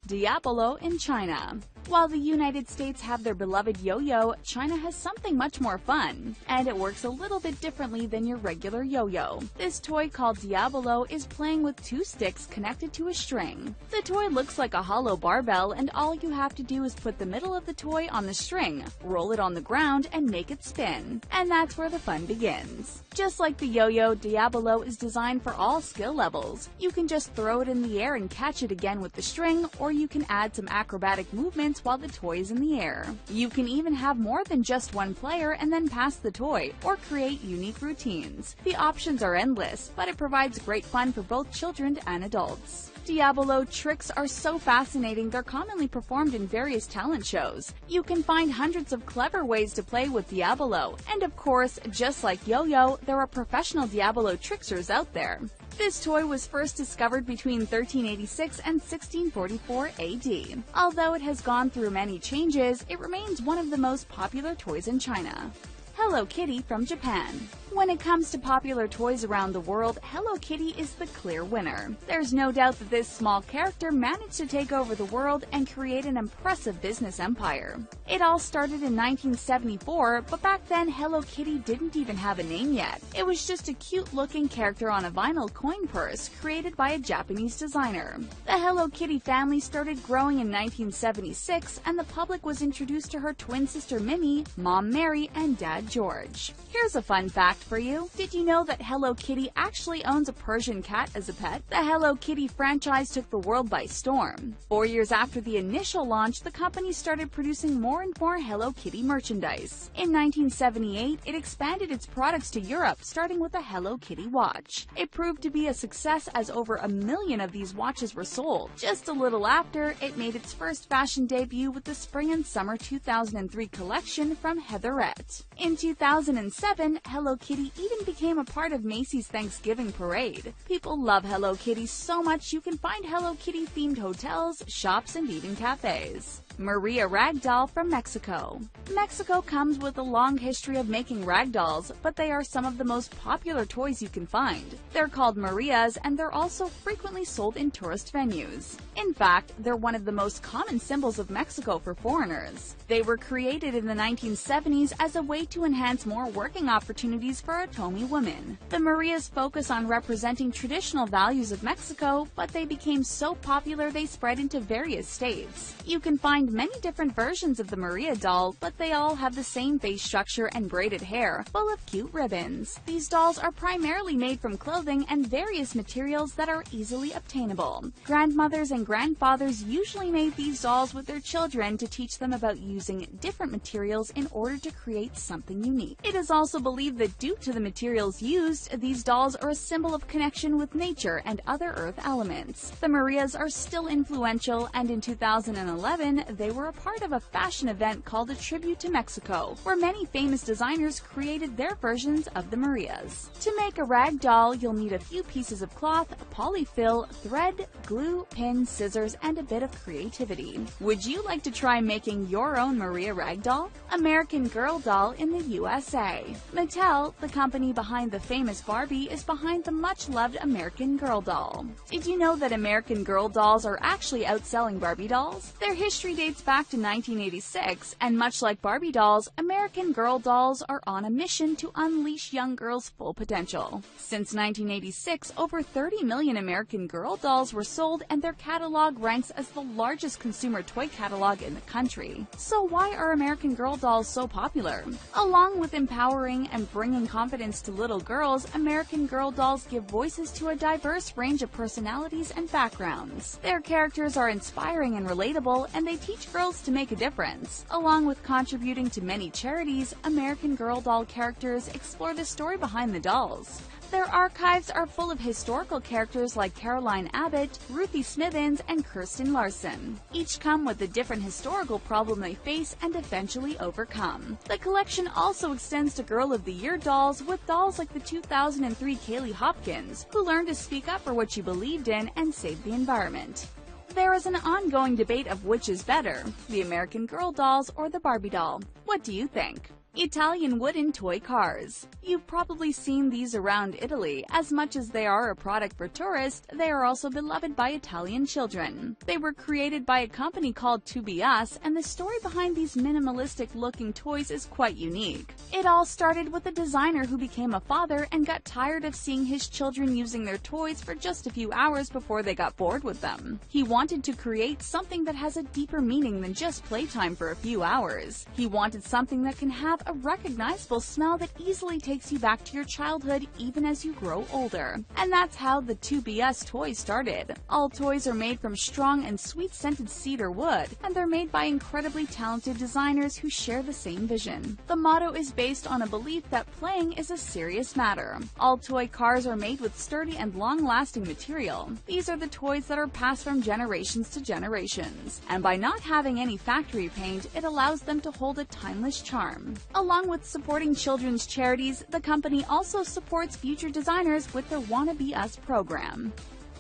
Diabolo in China. While the United States have their beloved yo-yo, China has something much more fun, and it works a little bit differently than your regular yo-yo. This toy called Diabolo is playing with two sticks connected to a string. The toy looks like a hollow barbell, and all you have to do is put the middle of the toy on the string, roll it on the ground, and make it spin. And that's where the fun begins. Just like the yo-yo, Diabolo is designed for all skill levels. You can just throw it in the air and catch it again with the string, or you can add some acrobatic movements while the toy is in the air. You can even have more than just one player and then pass the toy, or create unique routines. The options are endless, but it provides great fun for both children and adults. Diabolo tricks are so fascinating they're commonly performed in various talent shows. You can find hundreds of clever ways to play with Diabolo, and of course, just like yo-yo, there are professional Diabolo tricksters out there. This toy was first discovered between 1386 and 1644 AD. Although it has gone through many changes, it remains one of the most popular toys in China. Hello Kitty from Japan. When it comes to popular toys around the world, Hello Kitty is the clear winner. There's no doubt that this small character managed to take over the world and create an impressive business empire. It all started in 1974, but back then Hello Kitty didn't even have a name yet. It was just a cute-looking character on a vinyl coin purse created by a Japanese designer. The Hello Kitty family started growing in 1976, and the public was introduced to her twin sister Minnie, Mom Mary, and Dad George. Here's a fun fact for you. Did you know that Hello Kitty actually owns a Persian cat as a pet? The Hello Kitty franchise took the world by storm. 4 years after the initial launch, the company started producing more and more Hello Kitty merchandise. In 1978, it expanded its products to Europe, starting with a Hello Kitty watch. It proved to be a success as over 1 million of these watches were sold. Just a little after, it made its first fashion debut with the Spring and Summer 2003 collection from Heatherette. In 2007, Hello Kitty even became a part of Macy's Thanksgiving Parade. People love Hello Kitty so much you can find Hello Kitty-themed hotels, shops, and even cafes. Maria Ragdoll from Mexico. Mexico comes with a long history of making ragdolls, but they are some of the most popular toys you can find. They're called Marias, and they're also frequently sold in tourist venues. In fact, they're one of the most common symbols of Mexico for foreigners. They were created in the 1970s as a way to enhance more working opportunities for Otomi women. The Marias focus on representing traditional values of Mexico, but they became so popular they spread into various states. You can find many different versions of the Maria doll, but they all have the same face structure and braided hair, full of cute ribbons. These dolls are primarily made from clothing and various materials that are easily obtainable. Grandmothers and grandfathers usually made these dolls with their children to teach them about using different materials in order to create something unique. It is also believed that due to the materials used, these dolls are a symbol of connection with nature and other earth elements. The Marias are still influential, and in 2011, they were a part of a fashion event called A Tribute to Mexico, where many famous designers created their versions of the Marias. To make a rag doll, you'll need a few pieces of cloth, polyfill, thread, glue, pins, scissors, and a bit of creativity. Would you like to try making your own Maria rag doll? American Girl doll in the USA. Mattel, the company behind the famous Barbie, is behind the much-loved American Girl doll. Did you know that American Girl dolls are actually outselling Barbie dolls? Their history dates back to 1986, and much like Barbie dolls, American Girl dolls are on a mission to unleash young girls' full potential. Since 1986, over 30 million American Girl dolls were sold, and their catalog ranks as the largest consumer toy catalog in the country. So why are American Girl dolls so popular? Along with empowering and bringing confidence to little girls, American Girl dolls give voices to a diverse range of personalities and backgrounds. Their characters are inspiring and relatable, and they teach girls to make a difference. Along with contributing to many charities, American Girl doll characters explore the story behind the dolls. Their archives are full of historical characters like Caroline Abbott, Ruthie Smithens, and Kirsten Larson. Each come with a different historical problem they face and eventually overcome. The collection also extends to Girl of the Year dolls, with dolls like the 2003 Kaylee Hopkins, who learned to speak up for what she believed in and save the environment. There is an ongoing debate of which is better, the American Girl dolls or the Barbie doll. What do you think? Italian wooden toy cars. You've probably seen these around Italy. As much as they are a product for tourists, they are also beloved by Italian children. They were created by a company called 2BS, and the story behind these minimalistic-looking toys is quite unique. It all started with a designer who became a father and got tired of seeing his children using their toys for just a few hours before they got bored with them. He wanted to create something that has a deeper meaning than just playtime for a few hours. He wanted something that can have a recognizable smell that easily takes you back to your childhood even as you grow older. And that's how the 2BS toys started. All toys are made from strong and sweet-scented cedar wood, and they're made by incredibly talented designers who share the same vision. The motto is based on a belief that playing is a serious matter. All toy cars are made with sturdy and long-lasting material. These are the toys that are passed from generations to generations, and by not having any factory paint, it allows them to hold a timeless charm. Along with supporting children's charities, the company also supports future designers with their Wanna Be Us program.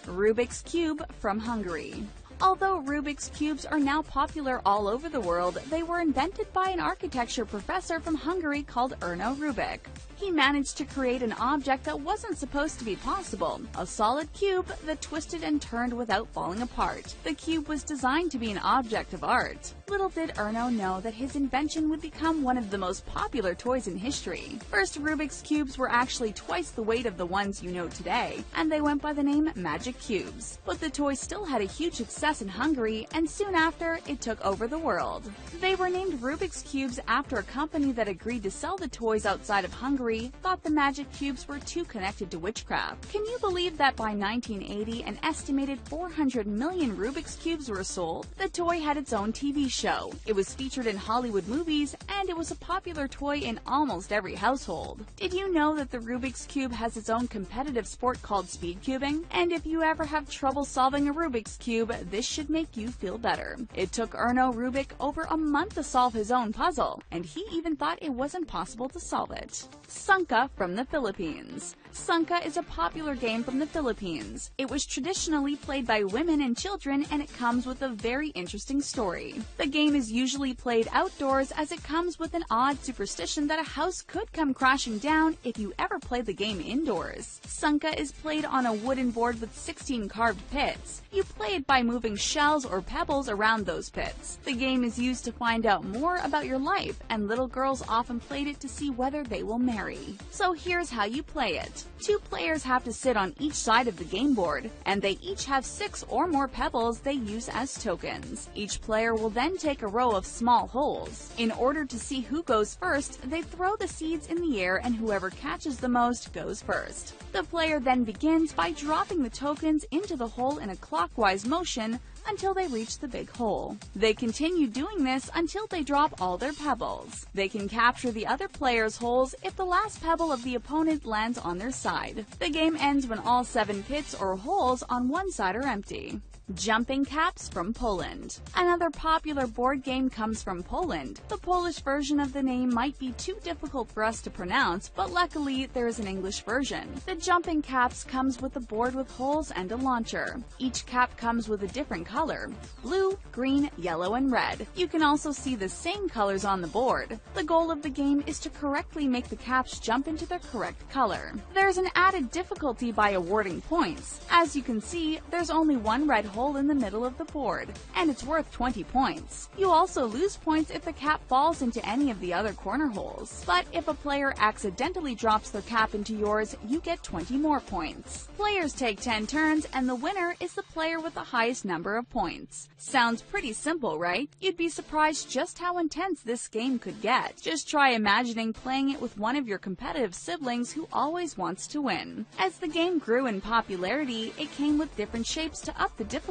Rubik's Cube from Hungary. Although Rubik's Cubes are now popular all over the world, they were invented by an architecture professor from Hungary called Erno Rubik. He managed to create an object that wasn't supposed to be possible, a solid cube that twisted and turned without falling apart. The cube was designed to be an object of art. Little did Erno know that his invention would become one of the most popular toys in history. First, Rubik's Cubes were actually twice the weight of the ones you know today, and they went by the name Magic Cubes. But the toy still had a huge success in Hungary, and soon after, it took over the world. They were named Rubik's Cubes after a company that agreed to sell the toys outside of Hungary thought the Magic Cubes were too connected to witchcraft. Can you believe that by 1980, an estimated 400 million Rubik's Cubes were sold? The toy had its own TV show. It was featured in Hollywood movies, and it was a popular toy in almost every household. Did you know that the Rubik's Cube has its own competitive sport called speed cubing? And if you ever have trouble solving a Rubik's Cube, this should make you feel better. It took Erno Rubik over a month to solve his own puzzle, and he even thought it wasn't possible to solve it. Sungka from the Philippines. Sungka is a popular game from the Philippines. It was traditionally played by women and children, and it comes with a very interesting story. The game is usually played outdoors as it comes with an odd superstition that a house could come crashing down if you ever play the game indoors. Sungka is played on a wooden board with 16 carved pits. You play it by moving shells or pebbles around those pits. The game is used to find out more about your life, and little girls often played it to see whether they will marry. So here's how you play it. 2 players have to sit on each side of the game board, and they each have 6 or more pebbles they use as tokens. Each player will then take a row of small holes. In order to see who goes first, they throw the seeds in the air, and whoever catches the most goes first. The player then begins by dropping the tokens into the hole in a clockwise motion until they reach the big hole. They continue doing this until they drop all their pebbles. They can capture the other player's holes if the last pebble of the opponent lands on their side. The game ends when all 7 pits or holes on one side are empty. Jumping Caps from Poland. Another popular board game comes from Poland. The Polish version of the name might be too difficult for us to pronounce, but luckily there is an English version. The Jumping Caps comes with a board with holes and a launcher. Each cap comes with a different color: blue, green, yellow, and red. You can also see the same colors on the board. The goal of the game is to correctly make the caps jump into their correct color. There's an added difficulty by awarding points. As you can see, there's only one red hole in the middle of the board, and it's worth 20 points. You also lose points if the cap falls into any of the other corner holes. But if a player accidentally drops their cap into yours, you get 20 more points. Players take 10 turns, and the winner is the player with the highest number of points. Sounds pretty simple, right? You'd be surprised just how intense this game could get. Just try imagining playing it with one of your competitive siblings who always wants to win. As the game grew in popularity, it came with different shapes to up the difficulty.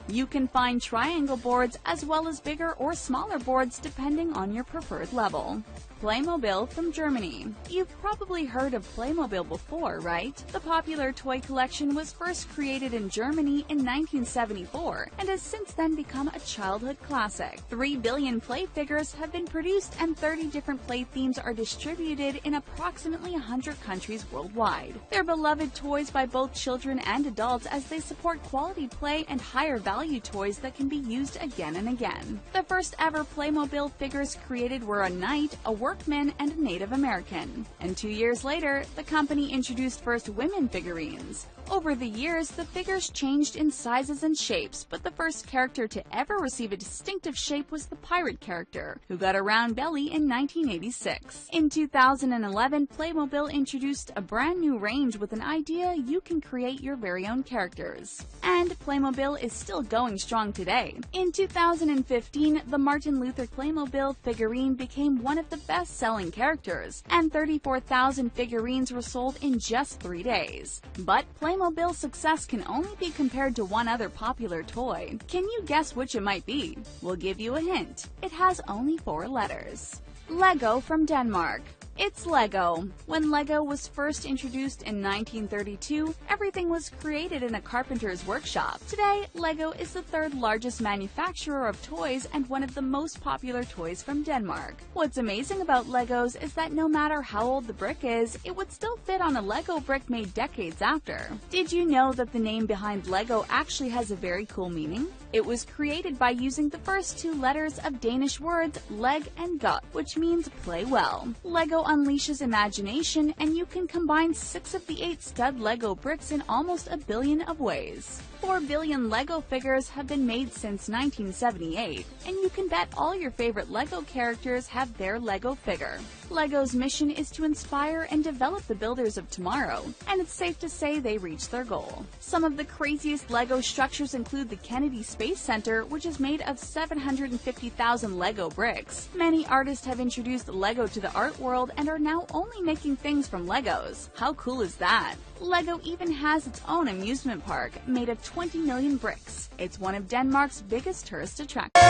You can find triangle boards as well as bigger or smaller boards depending on your preferred level. Playmobil from Germany. You've probably heard of Playmobil before, right? The popular toy collection was first created in Germany in 1974 and has since then become a childhood classic. 3 billion play figures have been produced and 30 different play themes are distributed in approximately 100 countries worldwide. They're beloved toys by both children and adults as they support quality play and higher value toys that can be used again and again. The first ever Playmobil figures created were a knight, a workman, and a Native American. And 2 years later, the company introduced first women figurines. Over the years, the figures changed in sizes and shapes, but the first character to ever receive a distinctive shape was the pirate character, who got a round belly in 1986. In 2011, Playmobil introduced a brand new range with an idea you can create your very own characters. And Playmobil is still going strong today. In 2015, the Martin Luther Playmobil figurine became one of the best-selling characters, and 34,000 figurines were sold in just 3 days. But Playmobil's success can only be compared to one other popular toy. Can you guess which it might be? We'll give you a hint. It has only 4 letters. Lego from Denmark. It's Lego. When Lego was first introduced in 1932, everything was created in a carpenter's workshop. Today, Lego is the 3rd largest manufacturer of toys and one of the most popular toys from Denmark. What's amazing about Legos is that no matter how old the brick is, it would still fit on a Lego brick made decades after. Did you know that the name behind Lego actually has a very cool meaning? It was created by using the first 2 letters of Danish words leg and gut, which means play well. Lego unleashes imagination, and you can combine 6 of the 8 stud Lego bricks in almost a billion of ways. 4 billion Lego figures have been made since 1978, and you can bet all your favorite Lego characters have their Lego figure. Lego's mission is to inspire and develop the builders of tomorrow, and it's safe to say they reached their goal. Some of the craziest Lego structures include the Kennedy Space Center, which is made of 750,000 Lego bricks. Many artists have introduced Lego to the art world and are now only making things from Legos. How cool is that? Lego even has its own amusement park, made of 20 million bricks. It's one of Denmark's biggest tourist attractions.